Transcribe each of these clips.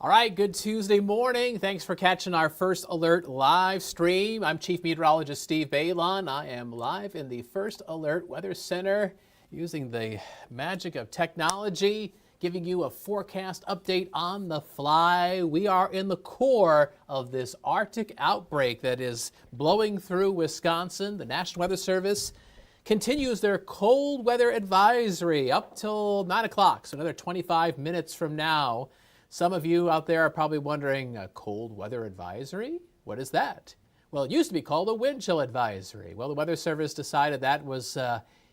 All right, good Tuesday morning. Thanks for catching our First Alert live stream. I'm Chief Meteorologist Steve Beylon. I am live in the First Alert Weather Center using the magic of technology, giving you a forecast update on the fly. We are in the core of this Arctic outbreak that is blowing through Wisconsin. The National Weather Service continues their cold weather advisory up till 9 o'clock, so another 25 minutes from now. Some of you out there are probably wondering, a cold weather advisory? What is that? Well, it used to be called a wind chill advisory. Well, the Weather Service decided that was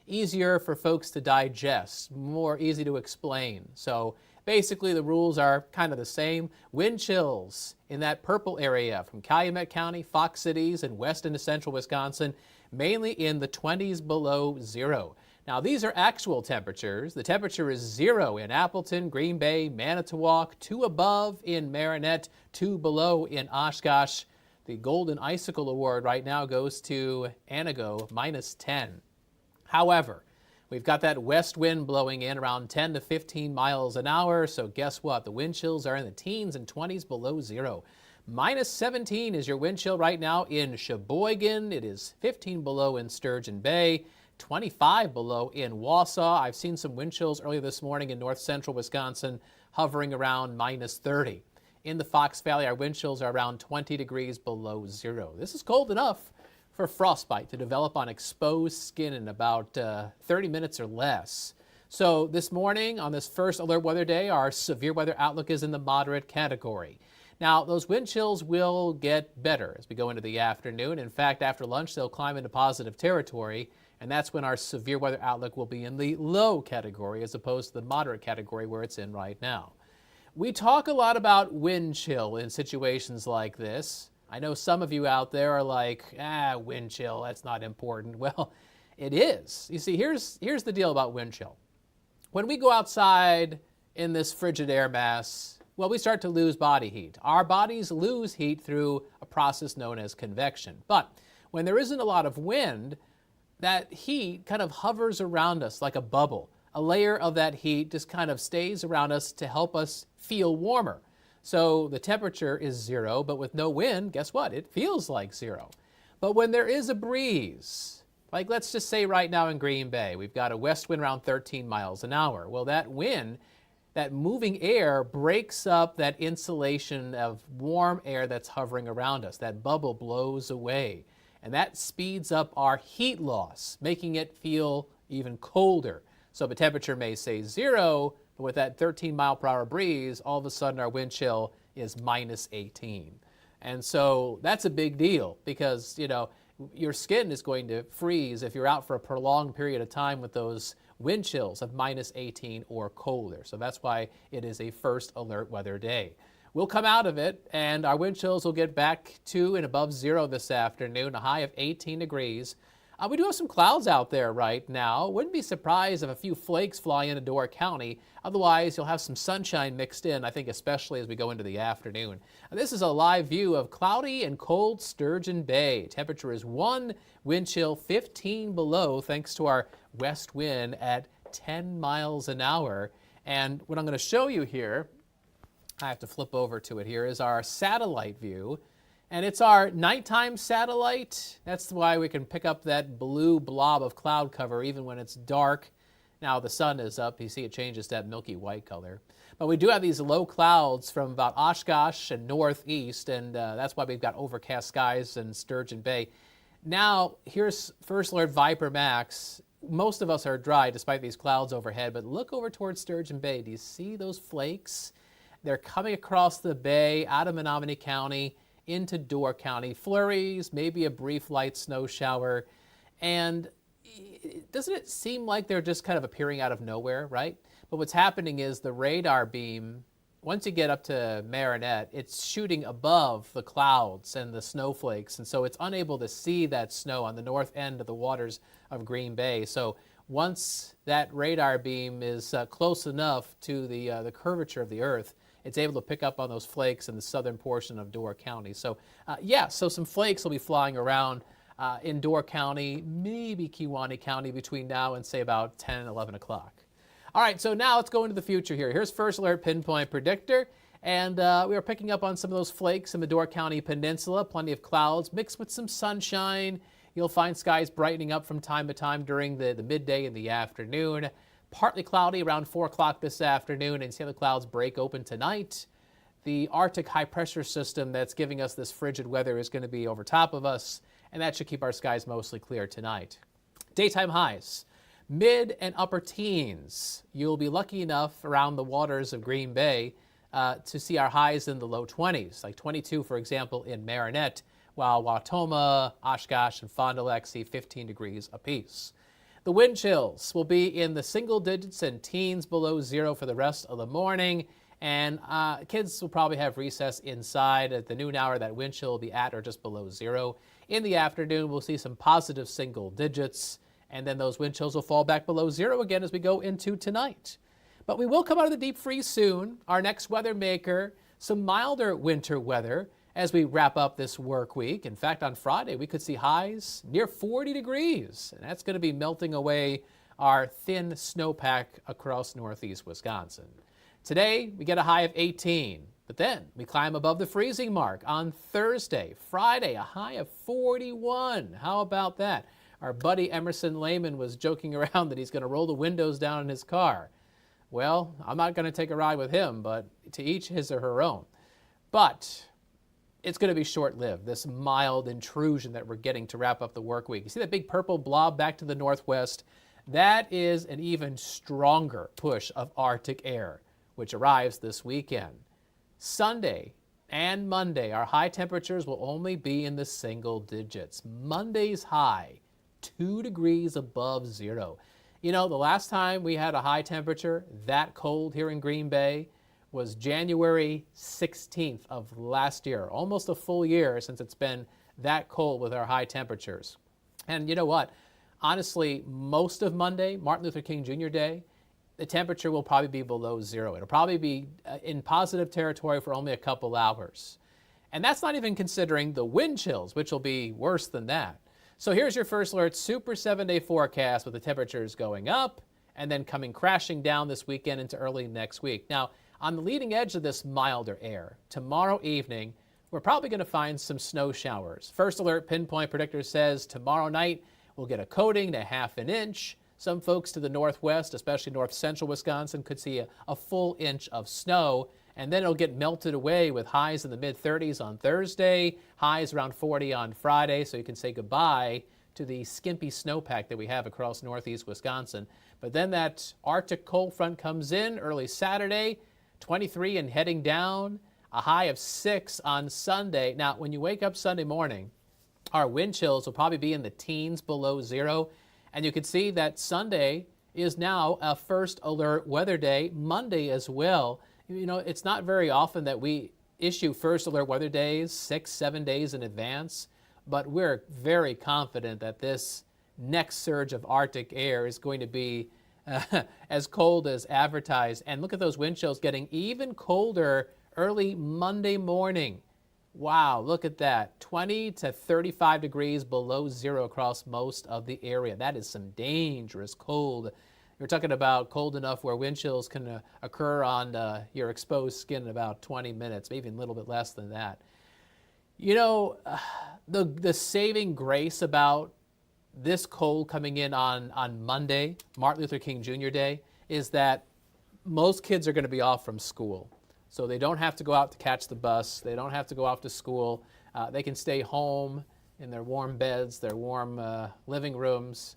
easier for folks to digest, more easy to explain. So basically the rules are kind of the same. Wind chills in that purple area from Calumet County, Fox Cities, and west into central Wisconsin, mainly in the 20s below zero. Now, these are actual temperatures. The temperature is 0 in Appleton, Green Bay, Manitowoc, 2 above in Marinette, 2 below in Oshkosh. The Golden Icicle Award right now goes to Anago, -10. However, we've got that west wind blowing in around 10 to 15 miles an hour, so guess what? The wind chills are in the teens and 20s below zero. -17 is your wind chill right now in Sheboygan. It is 15 below in Sturgeon Bay. 25 below in Wausau. I've seen some wind chills earlier this morning in north central Wisconsin hovering around -30. In the Fox Valley, our wind chills are around 20 degrees below zero. This is cold enough for frostbite to develop on exposed skin in about 30 minutes or less. So this morning on this first alert weather day, our severe weather outlook is in the moderate category. Now, those wind chills will get better as we go into the afternoon. In fact, after lunch, they'll climb into positive territory. And that's when our severe weather outlook will be in the low category as opposed to the moderate category where it's in right now. We talk a lot about wind chill in situations like this. I know some of you out there are like, wind chill, that's not important. Well, it is. You see, here's the deal about wind chill. When we go outside in this frigid air mass, well, we start to lose body heat. Our bodies lose heat through a process known as convection. But when there isn't a lot of wind, that heat kind of hovers around us like a bubble. A layer of that heat just kind of stays around us to help us feel warmer. So the temperature is 0, but with no wind, guess what? It feels like 0. But when there is a breeze, like let's just say right now in Green Bay, we've got a west wind around 13 miles an hour. Well, that wind, that moving air breaks up that insulation of warm air that's hovering around us. That bubble blows away. And that speeds up our heat loss, making it feel even colder. So the temperature may say 0, but with that 13-mile-per-hour breeze, all of a sudden our wind chill is -18. And so that's a big deal because, you know, your skin is going to freeze if you're out for a prolonged period of time with those wind chills of -18 or colder. So that's why it is a first alert weather day. We'll come out of it, and our wind chills will get back to and above 0 this afternoon, a high of 18 degrees. We do have some clouds out there right now. Wouldn't be surprised if a few flakes fly into Door County. Otherwise, you'll have some sunshine mixed in, I think, especially as we go into the afternoon. This is a live view of cloudy and cold Sturgeon Bay. Temperature is 1, wind chill 15 below, thanks to our west wind at 10 miles an hour. And what I'm going to show you here, I have to flip over to it here, is our satellite view. And it's our nighttime satellite. That's why we can pick up that blue blob of cloud cover even when it's dark. Now the sun is up. You see it changes that milky white color. But we do have these low clouds from about Oshkosh and northeast, and that's why we've got overcast skies in Sturgeon Bay. Now, here's First Alert Viper Max. Most of us are dry despite these clouds overhead, but look over towards Sturgeon Bay. Do you see those flakes? They're coming across the bay out of Menominee County into Door County. Flurries, maybe a brief light snow shower. And doesn't it seem like they're just kind of appearing out of nowhere, right? But what's happening is the radar beam, once you get up to Marinette, it's shooting above the clouds and the snowflakes. And so it's unable to see that snow on the north end of the waters of Green Bay. So once that radar beam is close enough to the curvature of the Earth, it's able to pick up on those flakes in the southern portion of Door County. So so some flakes will be flying around in Door County, maybe Kewaunee County between now and say about 10, 11 o'clock. All right, so now let's go into the future here. Here's First Alert Pinpoint Predictor. And we are picking up on some of those flakes in the Door County Peninsula. Plenty of clouds mixed with some sunshine. You'll find skies brightening up from time to time during the midday and the afternoon. Partly cloudy around 4 o'clock this afternoon, and see how the clouds break open tonight. The Arctic high pressure system that's giving us this frigid weather is going to be over top of us, and that should keep our skies mostly clear tonight. Daytime highs, mid and upper teens. You'll be lucky enough around the waters of Green Bay to see our highs in the low 20s, like 22, for example, in Marinette, while Wautoma, Oshkosh, and Fond du Lac see 15 degrees apiece. The wind chills will be in the single digits and teens below zero for the rest of the morning. And kids will probably have recess inside. At the noon hour, that wind chill will be at or just below zero. In the afternoon, we'll see some positive single digits. And then those wind chills will fall back below zero again as we go into tonight. But we will come out of the deep freeze soon. Our next weather maker, some milder winter weather as we wrap up this work week. In fact, on Friday, we could see highs near 40 degrees. And that's going to be melting away our thin snowpack across northeast Wisconsin. Today, we get a high of 18, but then we climb above the freezing mark on Thursday. Friday, a high of 41. How about that? Our buddy Emerson Lehman was joking around that he's going to roll the windows down in his car. Well, I'm not going to take a ride with him, but to each his or her own. But it's going to be short-lived, this mild intrusion that we're getting to wrap up the work week. You see that big purple blob back to the northwest? That is an even stronger push of Arctic air, which arrives this weekend. Sunday and Monday, our high temperatures will only be in the single digits. Monday's high, 2 degrees above zero. You know, the last time we had a high temperature that cold here in Green Bay was January 16th of last year. Almost a full year since it's been that cold with our high temperatures. And you know what? Honestly, most of Monday, Martin Luther King Jr. Day, the temperature will probably be below zero. It'll probably be in positive territory for only a couple hours. And that's not even considering the wind chills, which will be worse than that. So here's your first alert, super 7-day forecast with the temperatures going up and then coming crashing down this weekend into early next week. Now, on the leading edge of this milder air, tomorrow evening, we're probably going to find some snow showers. First alert pinpoint predictor says tomorrow night we'll get a coating to half an inch. Some folks to the northwest, especially north central Wisconsin, could see a full inch of snow, and then it'll get melted away with highs in the mid-30s on Thursday, highs around 40 on Friday, so you can say goodbye to the skimpy snowpack that we have across northeast Wisconsin. But then that Arctic cold front comes in early Saturday, 23 and heading down, a high of 6 on Sunday. Now, when you wake up Sunday morning, our wind chills will probably be in the teens below zero. And you can see that Sunday is now a first alert weather day, Monday as well. You know, it's not very often that we issue first alert weather days 6-7 days in advance, but we're very confident that this next surge of Arctic air is going to be as cold as advertised. And look at those wind chills getting even colder early Monday morning. Wow, look at that. 20 to 35 degrees below zero across most of the area. That is some dangerous cold. You're talking about cold enough where wind chills can occur on your exposed skin in about 20 minutes, maybe a little bit less than that. You know, the saving grace about this cold coming in on Monday, Martin Luther King Jr. Day, is that most kids are going to be off from school. So they don't have to go out to catch the bus. They don't have to go off to school. They can stay home in their warm beds, their warm living rooms.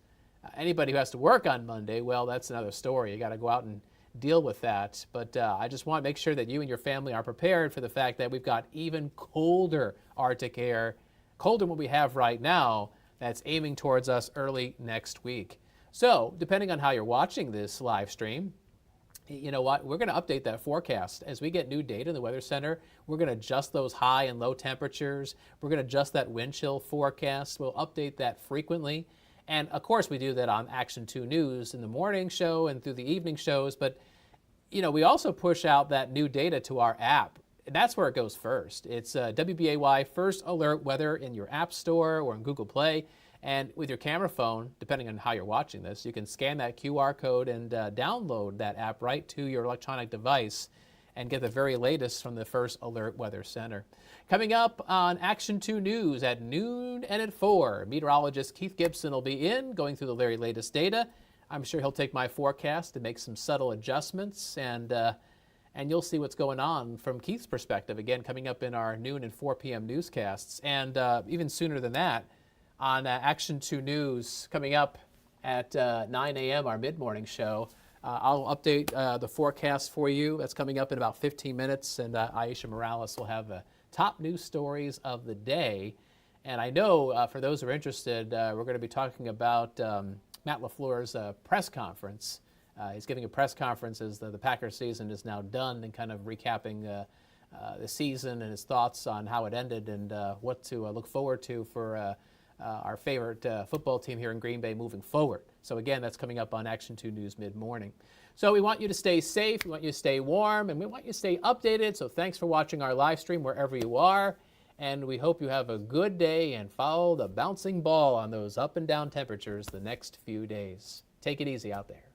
Anybody who has to work on Monday, well, that's another story. You got to go out and deal with that. But I just want to make sure that you and your family are prepared for the fact that we've got even colder Arctic air, colder than what we have right now, that's aiming towards us early next week. So depending on how you're watching this live stream, you know what, we're going to update that forecast. As we get new data in the Weather Center, we're going to adjust those high and low temperatures. We're going to adjust that wind chill forecast. We'll update that frequently. And of course, we do that on Action 2 News in the morning show and through the evening shows. But, you know, we also push out that new data to our app. And that's where it goes first. It's WBAY First Alert Weather in your App Store or in Google Play. And with your camera phone, depending on how you're watching this, you can scan that QR code and download that app right to your electronic device. and get the very latest from the First Alert Weather Center. Coming up on Action 2 News at noon and at 4, meteorologist Keith Gibson will be going through the very latest data. I'm sure he'll take my forecast and make some subtle adjustments, and you'll see what's going on from Keith's perspective, again, coming up in our noon and 4 p.m. newscasts. And even sooner than that, on Action 2 News, coming up at 9 a.m., our mid-morning show, I'll update the forecast for you. That's coming up in about 15 minutes, and Aisha Morales will have the top news stories of the day. And I know for those who are interested, we're going to be talking about Matt LaFleur's press conference. He's giving a press conference as the Packers season is now done, and kind of recapping the season and his thoughts on how it ended and what to look forward to for our favorite football team here in Green Bay moving forward. So again, that's coming up on Action 2 News mid-morning. So we want you to stay safe, we want you to stay warm, and we want you to stay updated. So thanks for watching our live stream wherever you are. And we hope you have a good day and follow the bouncing ball on those up and down temperatures the next few days. Take it easy out there.